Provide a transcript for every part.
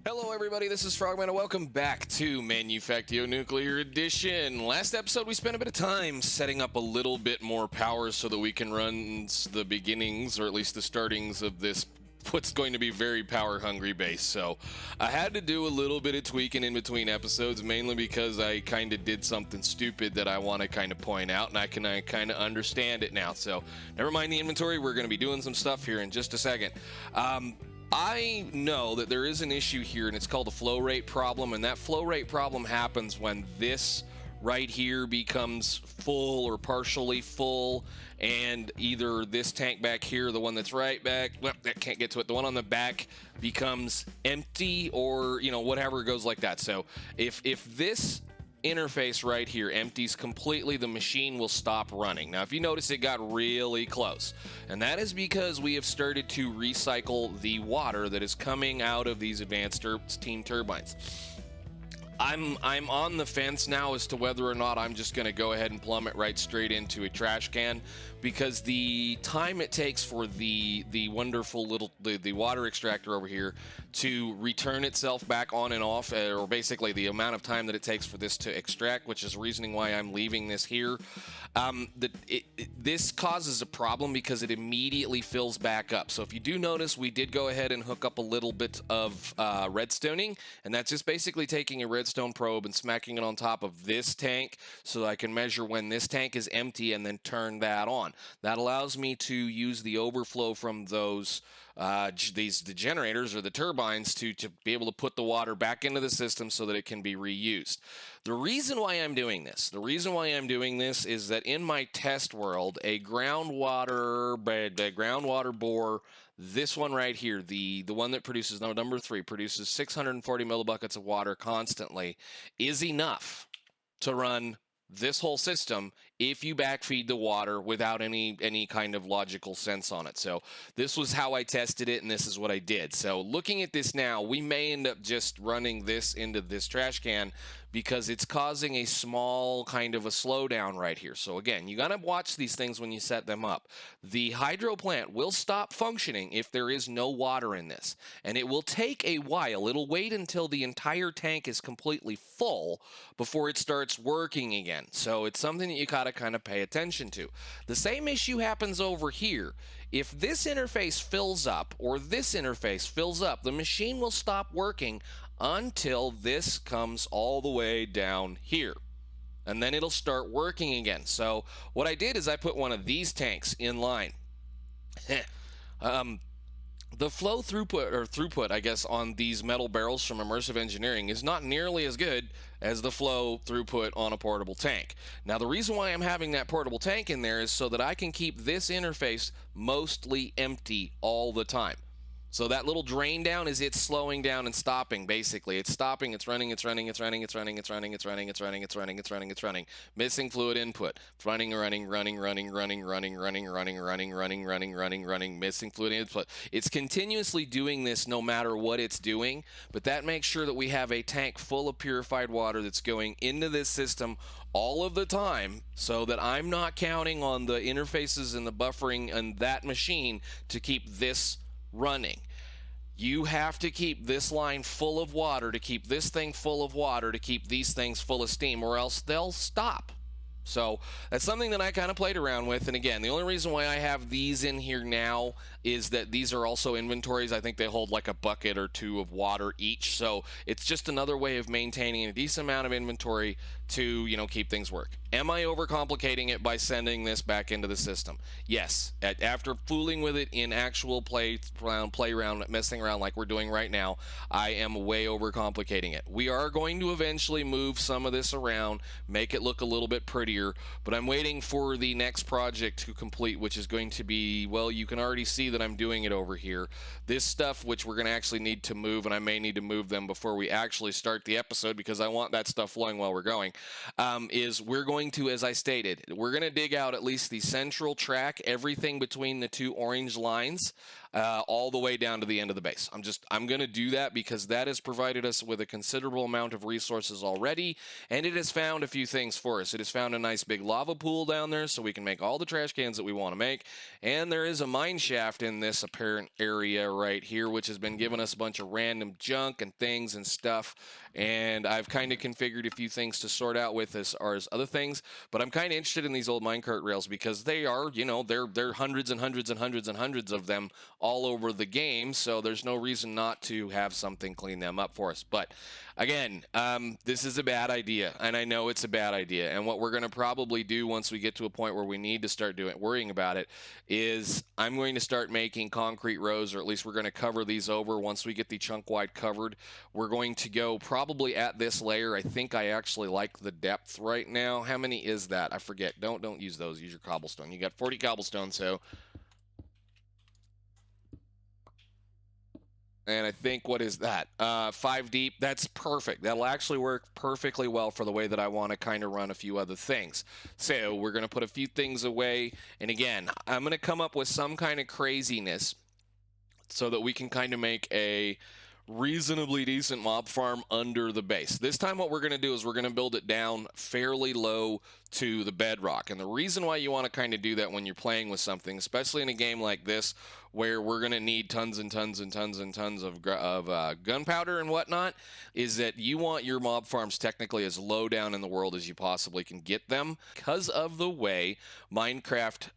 Hello everybody, this is Frogman and welcome back to Manufactio Nuclear Edition. Last episode we spent a bit of time setting up a little bit more power so that we can run the beginnings, or at least the startings of this what's going to be very power hungry base. So I had to do a little bit of tweaking in between episodes, mainly because I kind of did something stupid that I want to kind of point out, and I kind of understand it now. So never mind the inventory, we're going to be doing some stuff here in just a second. I know that there is an issue here, and it's called a flow rate problem, and that flow rate problem happens when this right here becomes full or partially full, and either this tank back here, the one that's right back, well, that can't get to it, the one on the back becomes empty, or, you know, whatever goes like that. So if this interface right here empties completely, the machine will stop running. Now, if you notice, it got really close, and that is because we have started to recycle the water that is coming out of these advanced steam turbines. I'm on the fence now as to whether or not I'm just going to go ahead and plumb it right straight into a trash can, because the time it takes for the wonderful little the water extractor over here to return itself back on and off, or basically the amount of time that it takes for this to extract, which is reasoning why I'm leaving this here. This causes a problem because it immediately fills back up. So if you do notice, we did go ahead and hook up a little bit of redstoning, and that's just basically taking a redstone probe and smacking it on top of this tank so that I can measure when this tank is empty and then turn that on. That allows me to use the overflow from those the generators or the turbines to be able to put the water back into the system so that it can be reused. The reason why I'm doing this is that in my test world, a groundwater bore, this one right here, the one that produces number 3, produces 640 millibuckets of water constantly, is enough to run this whole system if you backfeed the water without any kind of logical sense on it. So this was how I tested it, and this is what I did. So looking at this now, we may end up just running this into this trash can because it's causing a small kind of a slowdown right here. So again, you got to watch these things when you set them up. The hydro plant will stop functioning if there is no water in this, and it will take a while. It'll wait until the entire tank is completely full before it starts working again. So it's something that you got to kind of pay attention to. The same issue happens over here. If this interface fills up or this interface fills up, the machine will stop working until this comes all the way down here, and then it'll start working again. So what I did is I put one of these tanks in line. The flow throughput, I guess, on these metal barrels from Immersive Engineering is not nearly as good as the flow throughput on a portable tank. Now, the reason why I'm having that portable tank in there is so that I can keep this interface mostly empty all the time. So that little drain down is it's slowing down and stopping, basically. It's stopping, it's running, it's running, it's running, it's running, it's running, it's running, it's running, it's running, it's running, it's running. Missing fluid input. Running, missing fluid input. It's continuously doing this no matter what it's doing, but that makes sure that we have a tank full of purified water that's going into this system all of the time, so that I'm not counting on the interfaces and the buffering and that machine to keep this running. You have to keep this line full of water, to keep this thing full of water, to keep these things full of steam, or else they'll stop. So that's something that I kind of played around with. And again, the only reason why I have these in here now is that these are also inventories. I think they hold like a bucket or 2 of water each. So it's just another way of maintaining a decent amount of inventory to, you know, keep things work. Am I overcomplicating it by sending this back into the system? Yes. After fooling with it in actual playground, messing around like we're doing right now, I am way overcomplicating it. We are going to eventually move some of this around, make it look a little bit prettier, but I'm waiting for the next project to complete, which is going to be, well, you can already see that I'm doing it over here. This stuff, which we're going to actually need to move, and I may need to move them before we actually start the episode because I want that stuff flowing while we're going, is we're going to, as I stated, we're going to dig out at least the central track, everything between the 2 orange lines. all the way down to the end of the base. I'm going to do that because that has provided us with a considerable amount of resources already, and it has found a few things for us. It has found a nice big lava pool down there so we can make all the trash cans that we want to make, and there is a mine shaft in this apparent area right here, which has been giving us a bunch of random junk and things and stuff, and I've kind of configured a few things to sort out with as far as other things, but I'm kind of interested in these old minecart rails because they are, you know, they're hundreds and hundreds and hundreds and hundreds of them all over the game, so there's no reason not to have something clean them up for us. But again, this is a bad idea, and I know it's a bad idea, and what we're going to probably do once we get to a point where we need to start worrying about it is I'm going to start making concrete rows, or at least we're going to cover these over. Once we get the chunk wide covered, we're going to go probably at this layer. I think I actually like the depth right now. How many is that? I forget. Don't use those. Use your cobblestone. You got 40 cobblestone, so... And I think, what is that? 5 deep. That's perfect. That'll actually work perfectly well for the way that I want to kind of run a few other things. So we're going to put a few things away. And again, I'm going to come up with some kind of craziness so that we can kind of make a reasonably decent mob farm under the base. This time what we're going to do is we're going to build it down fairly low to the bedrock. And the reason why you want to kind of do that when you're playing with something, especially in a game like this, where we're going to need tons and tons and tons and tons of gunpowder and whatnot, is that you want your mob farms technically as low down in the world as you possibly can get them. Because of the way Minecraft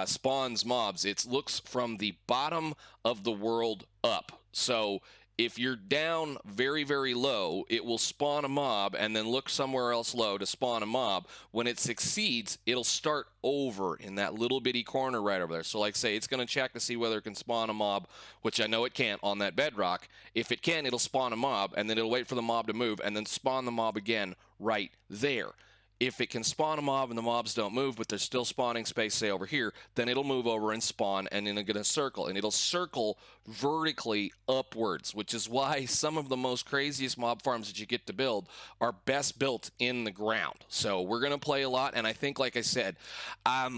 spawns mobs, it looks from the bottom of the world up. So if you're down very, very low, it will spawn a mob and then look somewhere else low to spawn a mob. When it succeeds, it'll start over in that little bitty corner right over there. So like say, it's going to check to see whether it can spawn a mob, which I know it can't on that bedrock. If it can, it'll spawn a mob, and then it'll wait for the mob to move and then spawn the mob again right there. If it can spawn a mob and the mobs don't move, but there's still spawning space, say over here, then it'll move over and spawn, and then it's going to circle. And it'll circle vertically upwards, which is why some of the most craziest mob farms that you get to build are best built in the ground. So we're going to play a lot, and I think, like I said,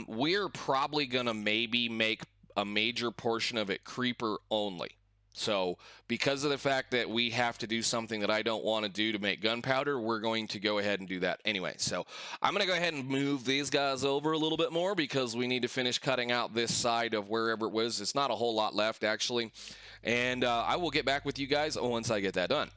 we're probably going to maybe make a major portion of it creeper only. So because of the fact that we have to do something that I don't want to do to make gunpowder, we're going to go ahead and do that anyway. So I'm going to go ahead and move these guys over a little bit more because we need to finish cutting out this side of wherever it was. It's not a whole lot left, actually. And I will get back with you guys once I get that done.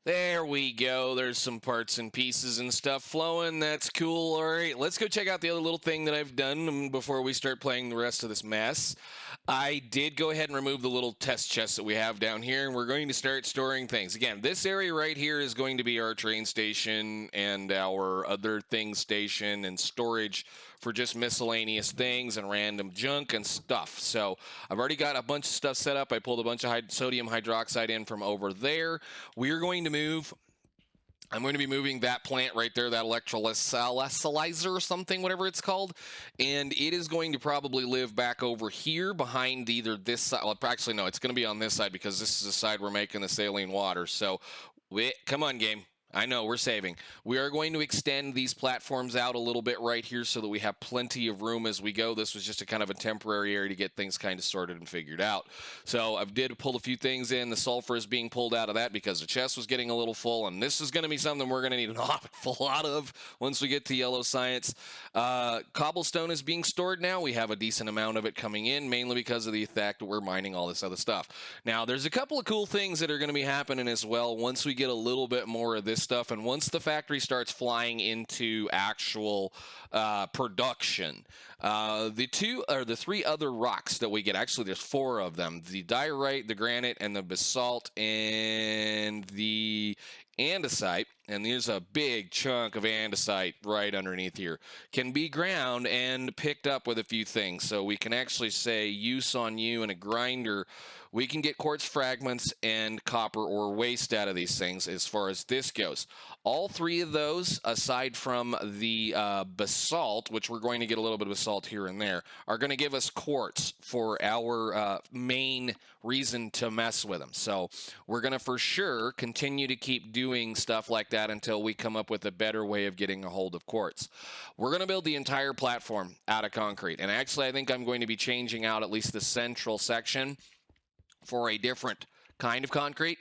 There we go. There's some parts and pieces and stuff flowing. That's cool. All right, let's go check out the other little thing that I've done before we start playing the rest of this mess. I did go ahead and remove the little test chest that we have down here, and we're going to start storing things. Again, this area right here is going to be our train station and our other thing station and storage for just miscellaneous things and random junk and stuff. So I've already got a bunch of stuff set up. I pulled a bunch of sodium hydroxide in from over there. We're going to move... I'm going to be moving that plant right there, that electrolyzer or something, whatever it's called, and it is going to probably live back over here behind either this side. Well, actually, no, it's going to be on this side because this is the side we're making the saline water. So, come on, game. I know, we're saving. We are going to extend these platforms out a little bit right here so that we have plenty of room as we go. This was just a kind of a temporary area to get things kind of sorted and figured out. So I did pull a few things in. The sulfur is being pulled out of that because the chest was getting a little full, and this is going to be something we're going to need an awful lot of once we get to yellow science. Cobblestone is being stored now. We have a decent amount of it coming in, mainly because of the fact that we're mining all this other stuff. Now, there's a couple of cool things that are going to be happening as well once we get a little bit more of this stuff, and once the factory starts flying into actual production. The three other rocks that we get, actually there's 4 of them, the diorite, the granite, and the basalt, and the andesite, and there's a big chunk of andesite right underneath here, can be ground and picked up with a few things. So we can actually say use on you and a grinder. We can get quartz fragments and copper ore waste out of these things as far as this goes. All 3 of those, aside from the basalt, which we're going to get a little bit of basalt here and there, are going to give us quartz for our main reason to mess with them. So we're going to for sure continue to keep doing stuff like that until we come up with a better way of getting a hold of quartz. We're going to build the entire platform out of concrete. And actually, I think I'm going to be changing out at least the central section for a different kind of concrete,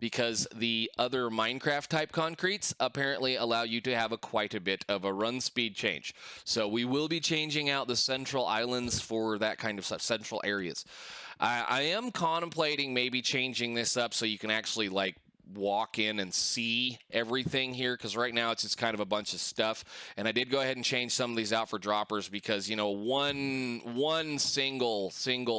because the other Minecraft type concretes apparently allow you to have quite a bit of a run speed change. So we will be changing out the central islands for that kind of central areas. I am contemplating maybe changing this up so you can actually like walk in and see everything here, because right now it's just kind of a bunch of stuff. And I did go ahead and change some of these out for droppers, because you know one single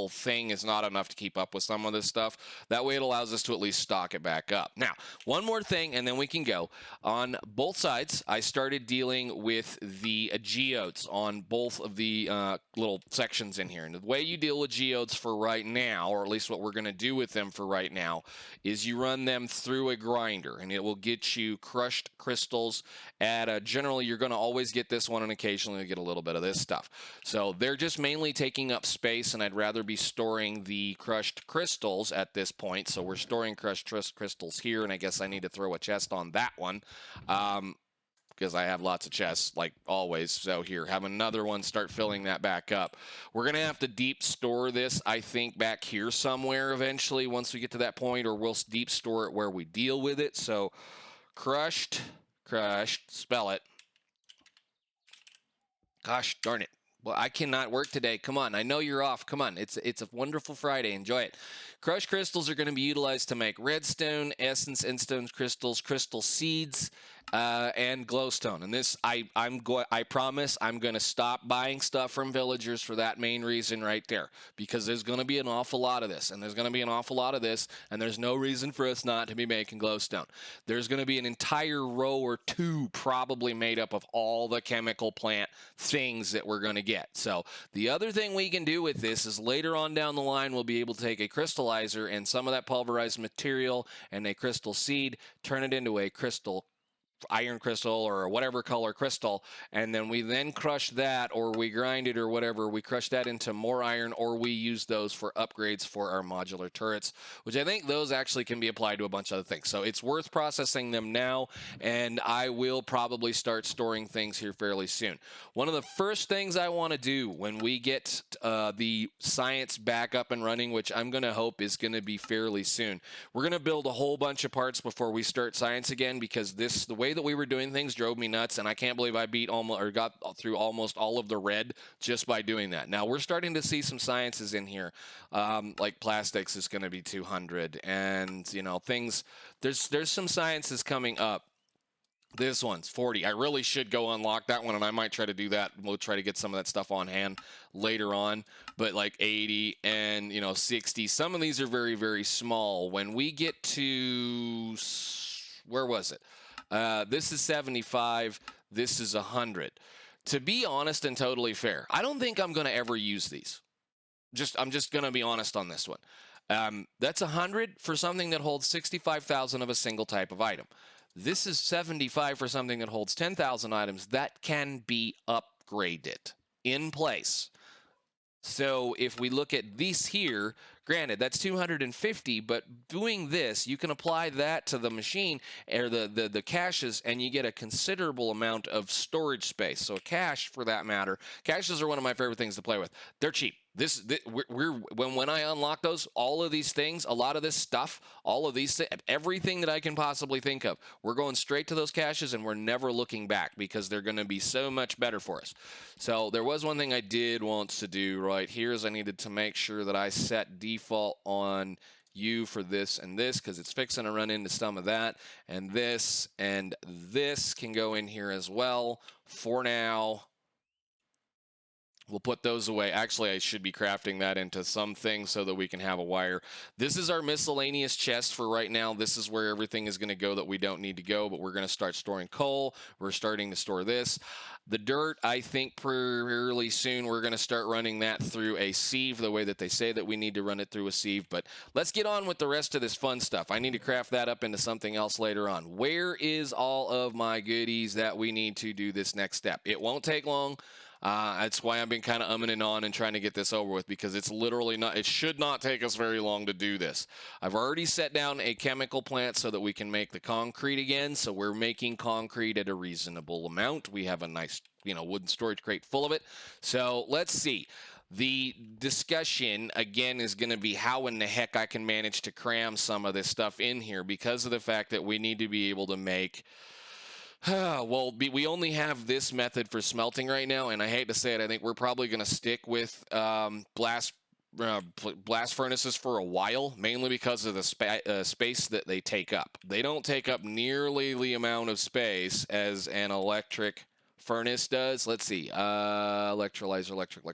thing is not enough to keep up with some of this stuff. That way it allows us to at least stock it back up. Now one more thing and then we can go. On both sides I started dealing with the geodes on both of the little sections in here, and the way you deal with geodes for right now, or at least what we're going to do with them for right now, is you run them through a grinder, and it will get you crushed crystals at generally you're going to always get this one, and occasionally you get a little bit of this stuff. So they're just mainly taking up space, and I'd rather be storing the crushed crystals at this point. So we're storing crushed crystals here, and I guess I need to throw a chest on that one. Because I have lots of chests, like always. So here, have another one, start filling that back up. We're going to have to deep store this, I think, back here somewhere eventually once we get to that point, or we'll deep store it where we deal with it. So crushed, spell it. Gosh darn it. Well, I cannot work today. Come on. I know you're off. Come on. It's a wonderful Friday. Enjoy it. Crushed crystals are going to be utilized to make redstone, essence, endstone crystals, crystal seeds, and glowstone. And this, I promise I'm going to stop buying stuff from villagers for that main reason right there, because there's going to be an awful lot of this, and there's going to be an awful lot of this, and there's no reason for us not to be making glowstone. There's going to be an entire row or two probably made up of all the chemical plant things that we're going to get. So the other thing we can do with this is later on down the line, we'll be able to take a crystallizer and some of that pulverized material and a crystal seed, turn it into a crystal iron crystal or whatever color crystal, and then we crush that, or we grind it or whatever, we crush that into more iron, or we use those for upgrades for our modular turrets, which I think those actually can be applied to a bunch of other things. So it's worth processing them now, and I will probably start storing things here fairly soon. One of the first things I want to do when we get the science back up and running, which I'm going to hope is going to be fairly soon, we're going to build a whole bunch of parts before we start science again, because the way that we were doing things drove me nuts, and I can't believe I got through almost all of the red just by doing that. Now we're starting to see some sciences in here, like plastics is going to be 200, and you know, things. There's some sciences coming up. This one's 40. I really should go unlock that one, and I might try to do that. We'll try to get some of that stuff on hand later on. But like 80 and 60. Some of these are very, very small. When we get to, where was it? This is 75. This is 100. To be honest and totally fair, I don't think I'm going to ever use these. I'm just going to be honest on this one. That's 100 for something that holds 65,000 of a single type of item. This is 75 for something that holds 10,000 items that can be upgraded in place. So if we look at these here, granted, that's 250, but doing this, you can apply that to the machine or the caches, and you get a considerable amount of storage space. So a cache, for that matter, caches are one of my favorite things to play with. They're cheap. When I unlock those, all of these things, a lot of this stuff, all of these everything that I can possibly think of, we're going straight to those caches, and we're never looking back, because they're going to be so much better for us. So there was one thing I did want to do right here, is I needed to make sure that I set default on you for this and this, because it's fixing to run into some of that, and this can go in here as well for now. We'll put those away. Actually, I should be crafting that into something so that we can have a wire. This is our miscellaneous chest for right now. This is where everything is going to go that we don't need to go, but we're going to start storing coal. We're starting to store this. The dirt, I think fairly soon we're going to start running that through a sieve, the way that they say that we need to run it through a sieve. But let's get on with the rest of this fun stuff. I need to craft that up into something else later on. Where is all of my goodies that we need to do this next step? It won't take long. That's why I've been kind of umming and on and trying to get this over with, because it's literally not, it should not take us very long to do this. I've already set down a chemical plant so that we can make the concrete again. So we're making concrete at a reasonable amount. We have a nice, wooden storage crate full of it. So let's see. The discussion, again, is going to be how in the heck I can manage to cram some of this stuff in here because of the fact that we need to be able to make... well, we only have this method for smelting right now, and I hate to say it, I think we're probably going to stick with blast furnaces for a while, mainly because of the space that they take up. They don't take up nearly the amount of space as an electric furnace does. Let's see. Electrolyzer, electric.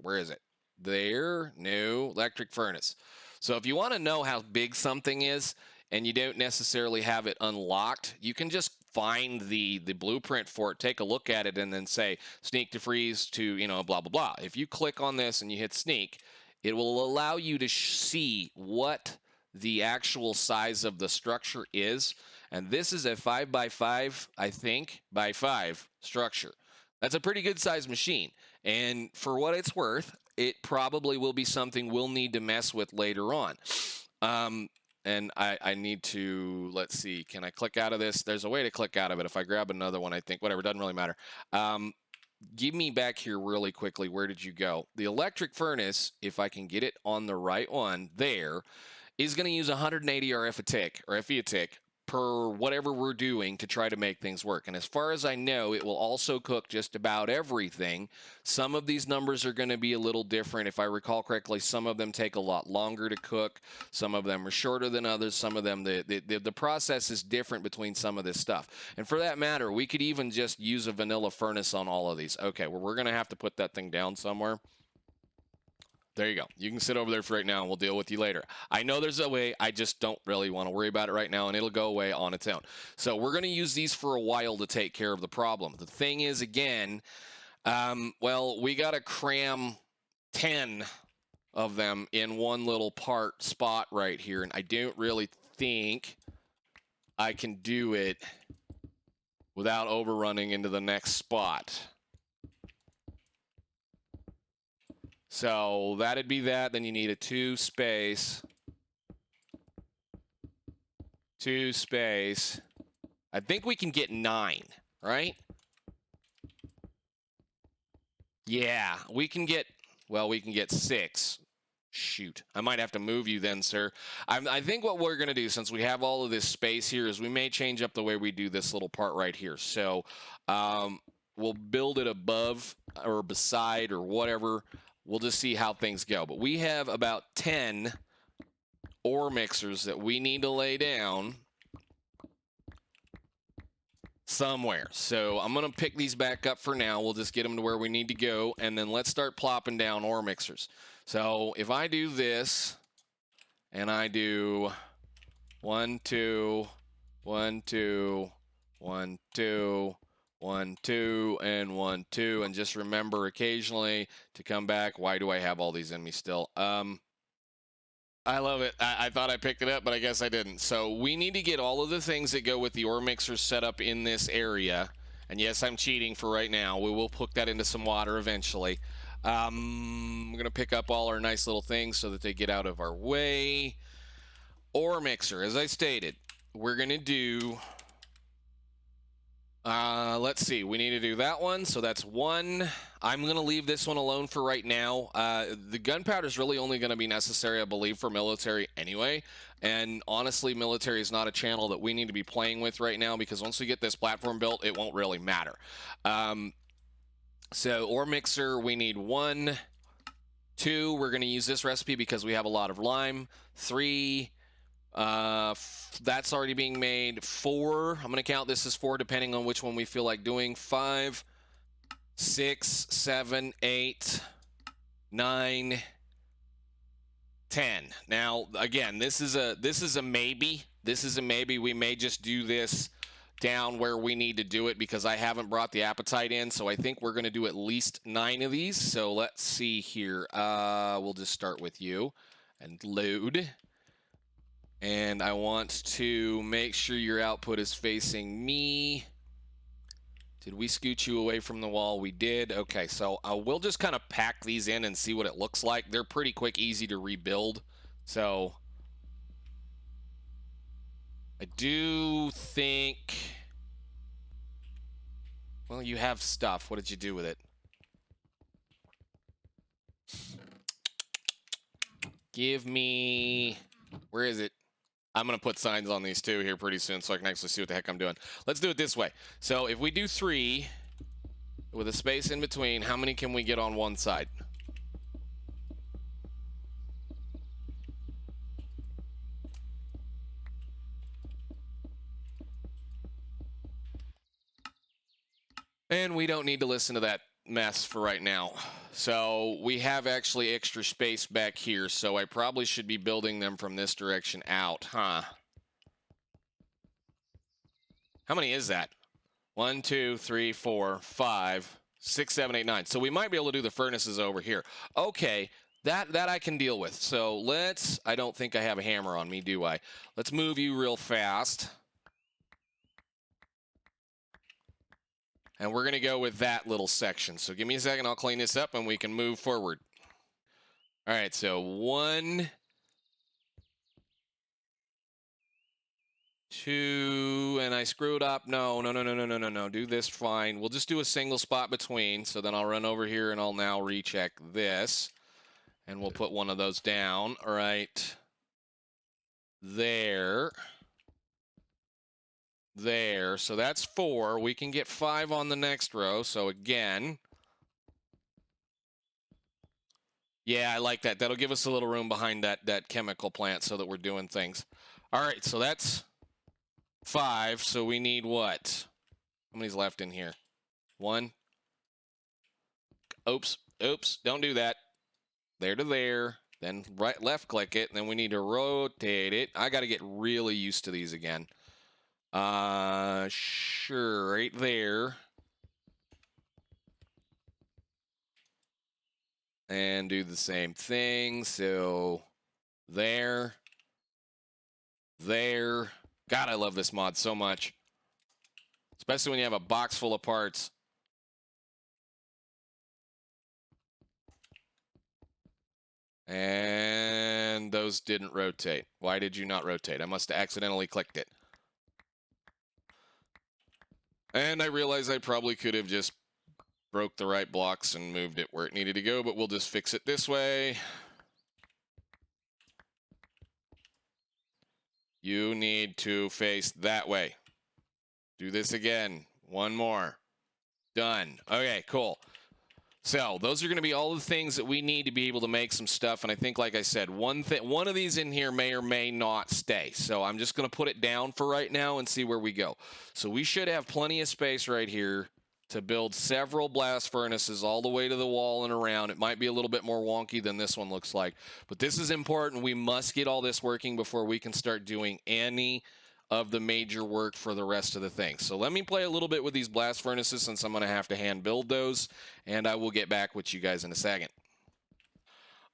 Where is it? There. No. Electric furnace. So if you want to know how big something is and you don't necessarily have it unlocked, you can just find the blueprint for it, take a look at it, and then say sneak to freeze to, you know, blah, blah, blah. If you click on this and you hit sneak, it will allow you to see what the actual size of the structure is. And this is a 5x5, I think, by 5 structure. That's a pretty good sized machine. And for what it's worth, it probably will be something we'll need to mess with later on. And I need to, let's see, can I click out of this? There's a way to click out of it. If I grab another one, I think, whatever, doesn't really matter. Give me back here really quickly. Where did you go? The electric furnace, if I can get it on the right one there, is going to use 180 RF a tick, or FE a tick, per whatever we're doing to try to make things work. And as far as I know, it will also cook just about everything. Some of these numbers are going to be a little different. If I recall correctly, some of them take a lot longer to cook. Some of them are shorter than others. Some of them, the process is different between some of this stuff. And for that matter, we could even just use a vanilla furnace on all of these. Okay, well, we're going to have to put that thing down somewhere. There you go. You can sit over there for right now, and we'll deal with you later. I know there's a way. I just don't really want to worry about it right now, and it'll go away on its own. So we're going to use these for a while to take care of the problem. The thing is, again, well, we got to cram 10 of them in one little spot right here, and I don't really think I can do it without overrunning into the next spot. So that'd be that. Then you need a 2 space. I think we can get 9, right? Yeah, we can get, well, we can get 6. Shoot, I might have to move you then, sir. I think what we're going to do, since we have all of this space here, is we may change up the way we do this little part right here. So we'll build it above or beside or whatever. We'll just see how things go. But we have about 10 ore mixers that we need to lay down somewhere. So I'm going to pick these back up for now. We'll just get them to where we need to go. And then let's start plopping down ore mixers. So if I do this and I do 1, 2, 1, 2, 1, 2, 1, 2, and 1, 2, and just remember occasionally to come back. Why do I have all these in me still? I love it. I thought I picked it up, but I guess I didn't. So we need to get all of the things that go with the ore mixers set up in this area. And yes, I'm cheating for right now. We will hook that into some water eventually. I'm going to pick up all our nice little things so that they get out of our way. Ore mixer, as I stated, we're going to do... let's see, we need to do that one, so that's 1. I'm going to leave this one alone for right now. The gunpowder is really only going to be necessary, I believe, for military anyway, and honestly, military is not a channel that we need to be playing with right now, because once we get this platform built, it won't really matter. So, ore mixer, we need 1. 2, we're going to use this recipe because we have a lot of lime. 3... that's already being made. 4, I'm going to count this as 4 depending on which one we feel like doing. 5, 6, 7, 8, 9, 10. Now, again, this is a maybe. This is a maybe. We may just do this down where we need to do it because I haven't brought the appetite in, so I think we're going to do at least 9 of these. So let's see here. We'll just start with you and load. And I want to make sure your output is facing me. Did we scoot you away from the wall? We did. Okay, so we'll just kind of pack these in and see what it looks like. They're pretty quick, easy to rebuild. So I do think... Well, you have stuff. What did you do with it? Give me... Where is it? I'm going to put signs on these too here pretty soon so I can actually see what the heck I'm doing. Let's do it this way. So if we do 3 with a space in between, how many can we get on one side? And we don't need to listen to that mess for right now. So we have actually extra space back here, so I probably should be building them from this direction out, huh? How many is that? 1, 2, 3, 4, 5, 6, 7, 8, 9. So we might be able to do the furnaces over here. Okay, that I can deal with. So let's, I don't think I have a hammer on me, do I? Let's move you real fast. And we're going to go with that little section. So give me a second, I'll clean this up and we can move forward. All right, so 1, 2, and I screwed up. No. Do this fine. We'll just do a single spot between. So then I'll run over here and I'll now recheck this. And we'll put one of those down. All right. There. So that's 4. We can get 5 on the next row. So again. Yeah, I like that. That'll give us a little room behind that chemical plant so that we're doing things. All right, so that's 5. So we need what? How many's left in here? 1. Oops. Don't do that. There to there. Then left click it. And then we need to rotate it. I got to get really used to these again. Sure, right there. And do the same thing. So there. God, I love this mod so much. Especially when you have a box full of parts. And those didn't rotate. Why did you not rotate? I must have accidentally clicked it. And I realize I probably could have just broke the right blocks and moved it where it needed to go, but we'll just fix it this way. You need to face that way. Do this again. 1 more. Done. Okay, cool. So those are going to be all the things that we need to be able to make some stuff. And I think, like I said, one of these in here may or may not stay. So I'm just going to put it down for right now and see where we go. So we should have plenty of space right here to build several blast furnaces all the way to the wall and around. It might be a little bit more wonky than this one looks like. But this is important. We must get all this working before we can start doing any of the major work for the rest of the thing. So let me play a little bit with these blast furnaces since I'm going to have to hand build those, and I will get back with you guys in a second.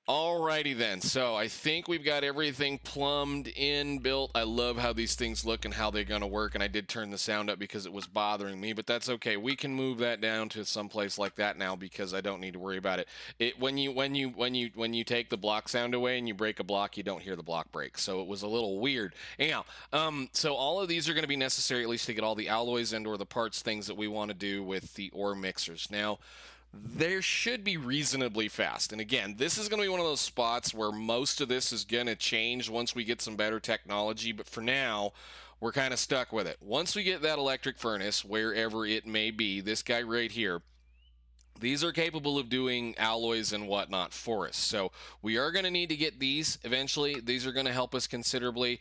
Alrighty then, so I think we've got everything plumbed in, built. I love how these things look and how they're going to work, and I did turn the sound up because it was bothering me, but that's okay. We can move that down to some place like that now because I don't need to worry about it. When you take the block sound away and you break a block, you don't hear the block break, so it was a little weird. Anyhow, so all of these are going to be necessary at least to get all the alloys and or the parts things that we want to do with the ore mixers. Now, there should be reasonably fast. And again, this is going to be one of those spots where most of this is going to change once we get some better technology. But for now, we're kind of stuck with it. Once we get that electric furnace, wherever it may be, this guy right here, these are capable of doing alloys and whatnot for us. So we are going to need to get these eventually. These are going to help us considerably.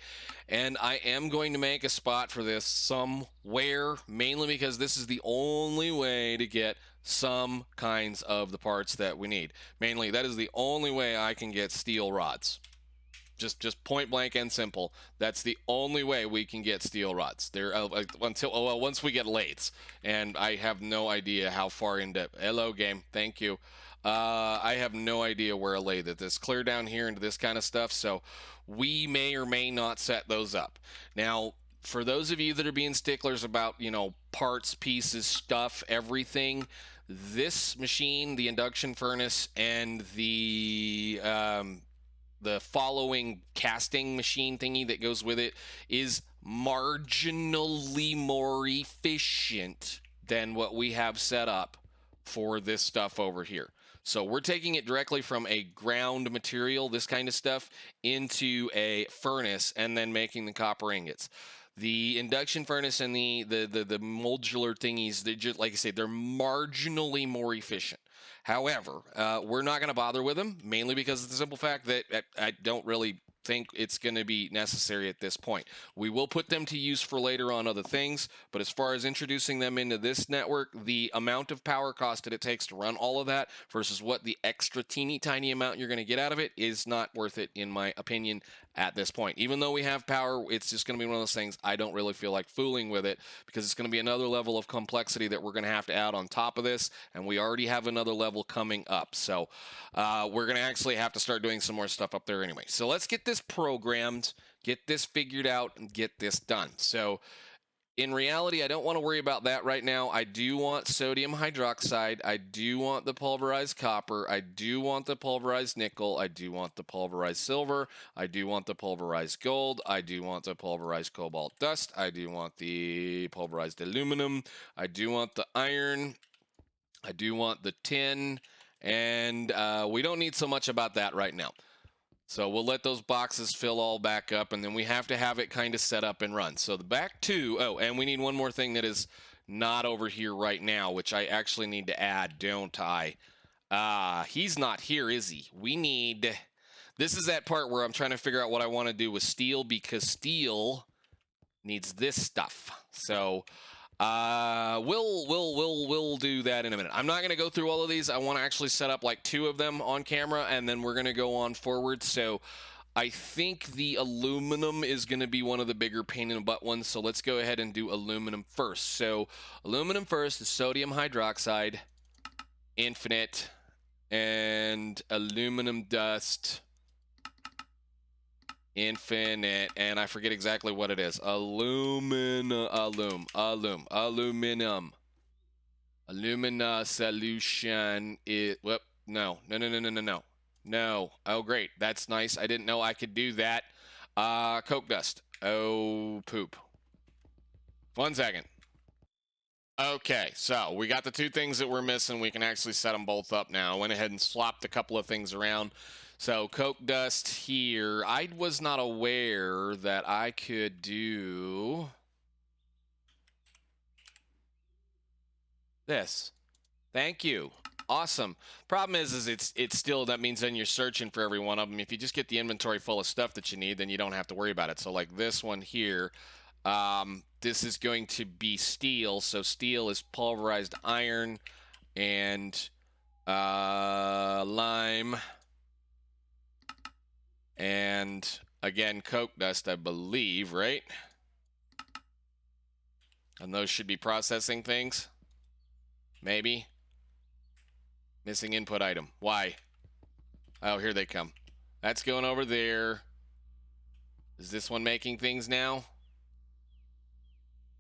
And I am going to make a spot for this somewhere, mainly because this is the only way to get some kinds of the parts that we need. Mainly, that is the only way I can get steel rods. Just point blank and simple. That's the only way we can get steel rods. There once we get lathes, and I have no idea how far into. Hello, game. Thank you. I have no idea where a lathe is. It's clear down here into this kind of stuff, so we may or may not set those up. Now, for those of you that are being sticklers about, parts, pieces, stuff, everything, this machine, the induction furnace, and the following casting machine thingy that goes with it is marginally more efficient than what we have set up for this stuff over here. So we're taking it directly from a ground material, this kind of stuff, into a furnace and then making the copper ingots. The induction furnace and the modular thingies, they just, like I say, they're marginally more efficient. However, we're not going to bother with them, mainly because of the simple fact that I don't really think it's going to be necessary at this point. We will put them to use for later on other things, but as far as introducing them into this network, the amount of power cost that it takes to run all of that versus what the extra teeny tiny amount you're going to get out of it is not worth it, in my opinion, at this point. Even though we have power, it's just going to be one of those things I don't really feel like fooling with it, because it's going to be another level of complexity that we're going to have to add on top of this, and we already have another level coming up. So we're going to actually have to start doing some more stuff up there anyway. So let's get this programmed, get this figured out, and get this done. So in reality, I don't want to worry about that right now. I do want sodium hydroxide. I do want the pulverized copper. I do want the pulverized nickel. I do want the pulverized silver. I do want the pulverized gold. I do want the pulverized cobalt dust. I do want the pulverized aluminum. I do want the iron. I do want the tin. And we don't need so much about that right now. So we'll let those boxes fill all back up, and then we have to have it kind of set up and run. So the back two, oh, and we need one more thing that is not over here right now, which I actually need to add, don't I? He's not here, is he? We need, this is that part where I'm trying to figure out what I want to do with steel, because steel needs this stuff. So we'll do that in a minute. I'm not going to go through all of these. I want to actually set up like 2 of them on camera, and then we're going to go on forward. So I think the aluminum is going to be one of the bigger pain in the butt ones. So let's go ahead and do aluminum first. So aluminum first is sodium hydroxide, infinite, and aluminum dust, infinite, and I forget exactly what it is. Aluminum alumina solution. Whoop, no. Oh, great, that's nice. I didn't know I could do that. Coke dust. Oh, poop. 1 second. Okay, so we got the 2 things that we're missing. We can actually set them both up now. I went ahead and swapped a couple of things around. So coke dust here. I was not aware that I could do this. Thank you. Awesome. Problem is it's still, that means then you're searching for every one of them. If you just get the inventory full of stuff that you need, then you don't have to worry about it. So like this one here, this is going to be steel. So steel is pulverized iron and lime. And again, coke dust, I believe, right? And those should be processing things. Maybe. Missing input item. Why? Oh, here they come. That's going over there. Is this one making things now?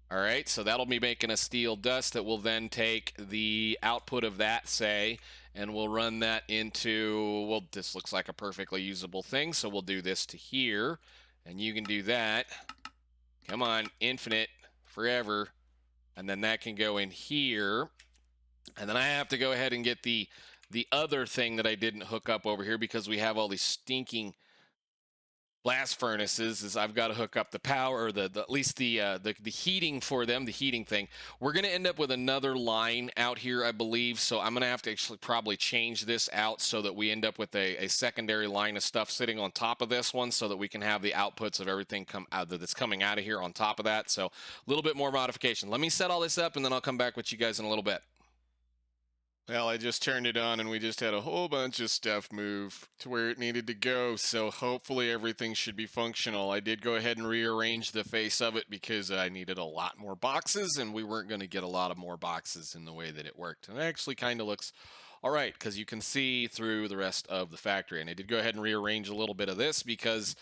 All right, so that'll be making a steel dust that will then take the output of that, say, and we'll run that into, well, this looks like a perfectly usable thing, so we'll do this to here, and you can do that. Come on, infinite, forever, and then that can go in here, and then I have to go ahead and get the other thing that I didn't hook up over here because we have all these stinking blast furnaces. Is I've got to hook up the power, or at least the heating for them, the heating thing. We're going to end up with another line out here, I believe, so I'm going to have to actually probably change this out so that we end up with a secondary line of stuff sitting on top of this one so that we can have the outputs of everything come out that's coming out of here on top of that. So a little bit more modification. Let me set all this up, and then I'll come back with you guys in a little bit. Well, I just turned it on and we just had a whole bunch of stuff move to where it needed to go, so hopefully everything should be functional. I did go ahead and rearrange the face of it because I needed a lot more boxes, and we weren't going to get a lot of more boxes in the way that it worked. And it actually kind of looks all right because you can see through the rest of the factory. And I did go ahead and rearrange a little bit of this because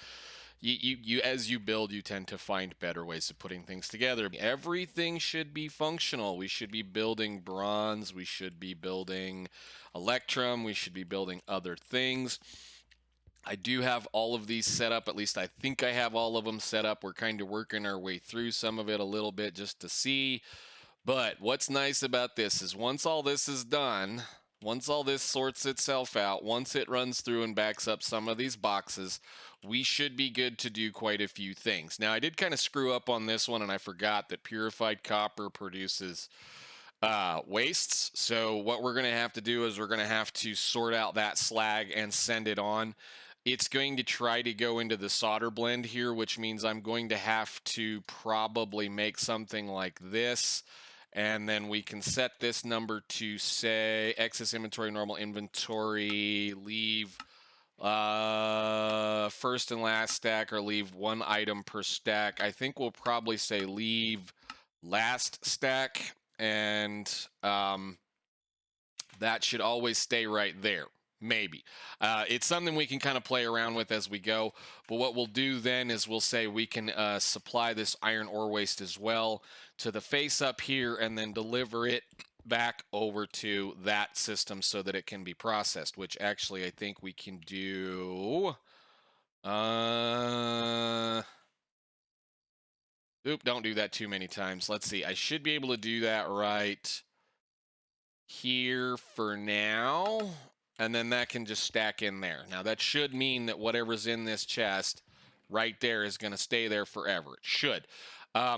you as you build, you tend to find better ways of putting things together. Everything should be functional. We should be building bronze. We should be building electrum. We should be building other things. I do have all of these set up. At least I think I have all of them set up. We're kind of working our way through some of it a little bit just to see. But what's nice about this is once all this is done, once all this sorts itself out, once it runs through and backs up some of these boxes, we should be good to do quite a few things. Now, I did kind of screw up on this one, and I forgot that purified copper produces wastes. So what we're going to have to do is we're going to have to sort out that slag and send it on. It's going to try to go into the solder blend here, which means I'm going to have to probably make something like this. And then we can set this number to say excess inventory, normal inventory, leave first and last stack, or leave one item per stack. I think we'll probably say leave last stack, and that should always stay right there. Maybe. It's something we can kind of play around with as we go. But what we'll do then is we'll say we can supply this iron ore waste as well to the face up here, and then deliver it back over to that system so that it can be processed, which actually I think we can do. Oop, don't do that too many times. Let's see. I should be able to do that right here for now. And then that can just stack in there. Now, that should mean that whatever's in this chest right there is going to stay there forever. It should. I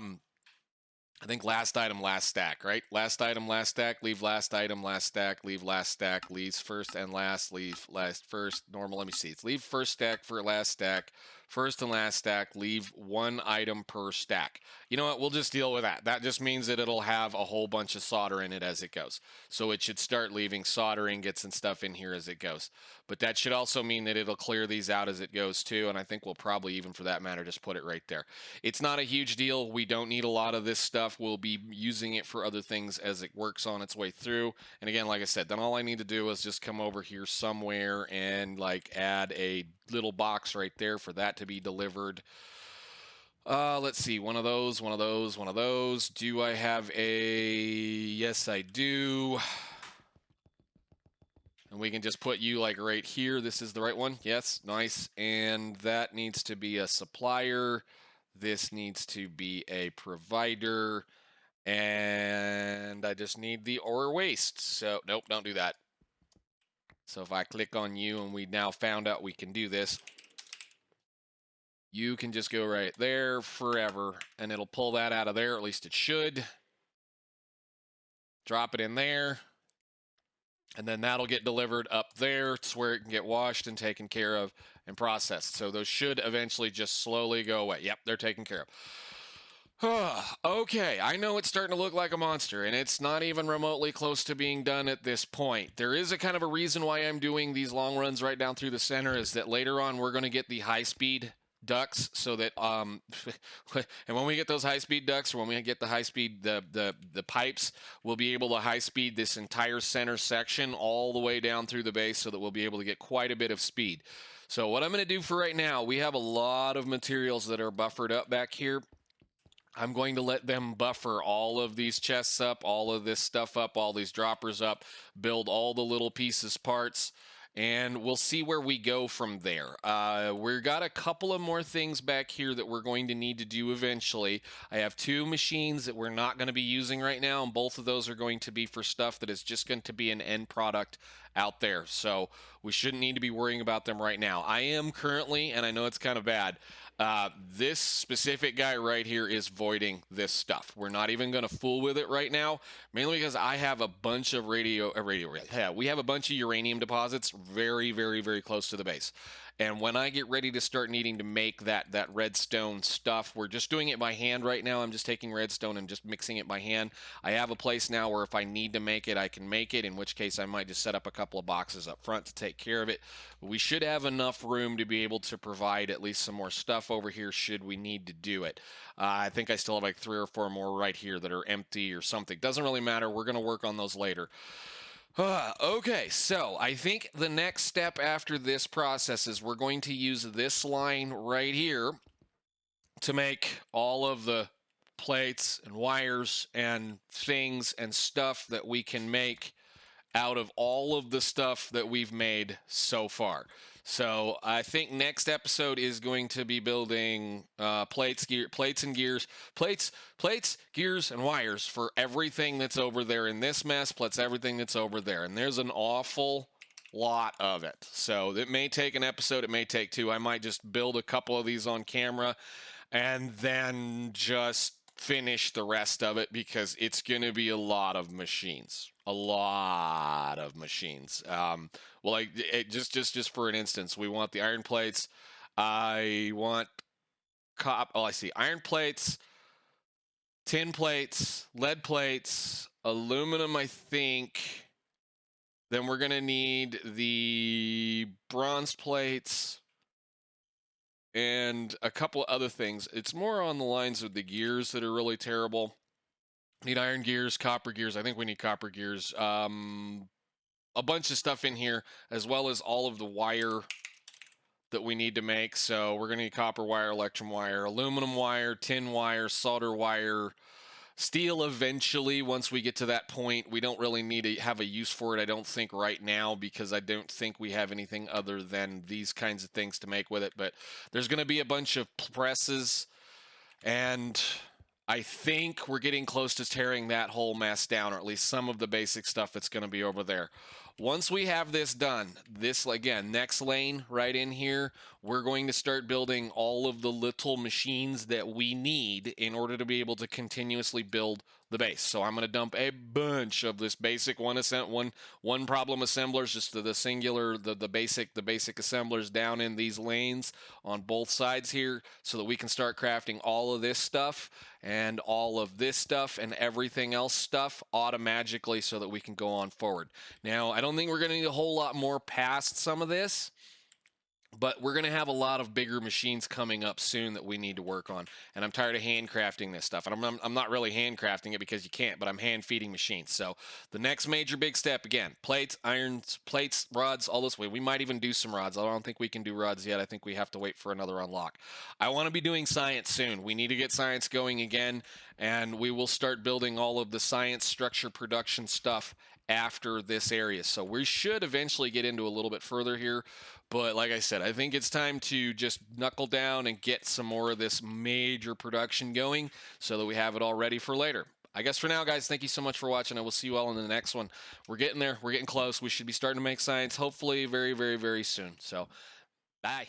think last item, last stack, right? Last item, last stack, leave last item, last stack, leave last stack, leaves first and last, leave last first, normal. Let me see. It's leave first stack for last stack, first and last stack, leave one item per stack. You know what? We'll just deal with that. That just means that it'll have a whole bunch of solder in it as it goes. So it should start leaving solder ingots and stuff in here as it goes. But that should also mean that it'll clear these out as it goes too. And I think we'll probably, even for that matter, just put it right there. It's not a huge deal. We don't need a lot of this stuff. We'll be using it for other things as it works on its way through. And again, like I said, then all I need to do is just come over here somewhere and like add a little box right there for that to be delivered. Let's see, one of those, one of those, one of those. Do I have a... Yes, I do. And we can just put you like right here. This is the right one. Yes, nice. And that needs to be a supplier. This needs to be a provider. And I just need the ore waste. So, nope, don't do that. So if I click on you, and we now found out we can do this, you can just go right there forever, and it'll pull that out of there. At least it should. Drop it in there. And then that'll get delivered up there. It's where it can get washed and taken care of and processed. So those should eventually just slowly go away. Yep, they're taken care of. Okay, I know it's starting to look like a monster, and it's not even remotely close to being done at this point. There is a kind of a reason why I'm doing these long runs right down through the center, is that later on we're going to get the high-speed ducts, so that and when we get those high-speed ducts, or when we get the high-speed the pipes, we'll be able to high-speed this entire center section all the way down through the base, so that we'll be able to get quite a bit of speed. So what I'm going to do for right now, we have a lot of materials that are buffered up back here. I'm going to let them buffer all of these chests up, all of this stuff up, all these droppers up, build all the little pieces, parts, and we'll see where we go from there. We've got a couple of more things back here that we're going to need to do eventually. I have two machines that we're not going to be using right now, and both of those are going to be for stuff that is just going to be an end product out there. So we shouldn't need to be worrying about them right now. I am currently, and I know it's kind of bad, this specific guy right here is voiding this stuff. We're not even going to fool with it right now, mainly because I have a bunch of we have a bunch of uranium deposits very, very, very close to the base. And when I get ready to start needing to make that redstone stuff, we're just doing it by hand right now. I'm just taking redstone and just mixing it by hand. I have a place now where if I need to make it, I can make it, in which case I might just set up a couple of boxes up front to take care of it. But we should have enough room to be able to provide at least some more stuff over here should we need to do it. I think I still have like 3 or 4 more right here that are empty or something. Doesn't really matter. We're going to work on those later. Okay, so I think the next step after this process is we're going to use this line right here to make all of the plates and wires and things and stuff that we can make out of all of the stuff that we've made so far. So I think next episode is going to be building plates, gears, and wires for everything that's over there in this mess, plus everything that's over there. And there's an awful lot of it. So it may take an episode, it may take two. I might just build a couple of these on camera and then just finish the rest of it, because it's going to be a lot of machines. A lot of machines. Well, like just for an instance, we want the iron plates. I want I see iron plates, tin plates, lead plates, aluminum, I think. Then we're going to need the bronze plates and a couple of other things. It's more on the lines of the gears that are really terrible. Need iron gears, copper gears. I think we need copper gears. A bunch of stuff in here, as well as all of the wire that we need to make. So we're going to need copper wire, electrum wire, aluminum wire, tin wire, solder wire, steel eventually. Once we get to that point, we don't really need to have a use for it, I don't think, right now, because I don't think we have anything other than these kinds of things to make with it. But there's going to be a bunch of presses, and I think we're getting close to tearing that whole mess down, or at least some of the basic stuff that's going to be over there. Once we have this done, this, again, next lane right in here, we're going to start building all of the little machines that we need in order to be able to continuously build the base. So I'm going to dump a bunch of this basic one problem assemblers, just the singular, the basic assemblers down in these lanes on both sides here, so that we can start crafting all of this stuff and all of this stuff and everything else stuff automatically, so that we can go on forward. Now, I don't think we're going to need a whole lot more past some of this, but we're going to have a lot of bigger machines coming up soon that we need to work on. And I'm tired of handcrafting this stuff. And I'm not really handcrafting it because you can't, but I'm hand feeding machines. So the next major big step, again, plates, irons, plates, rods, all this way. We might even do some rods. I don't think we can do rods yet. I think we have to wait for another unlock. I want to be doing science soon. We need to get science going again, and we will start building all of the science structure production stuff after this area. So we should eventually get into a little bit further here. But like I said, I think it's time to just knuckle down and get some more of this major production going, so that we have it all ready for later. I guess for now, guys, thank you so much for watching. I will see you all in the next one. We're getting there. We're getting close. We should be starting to make science, hopefully very, very, very soon. So, bye.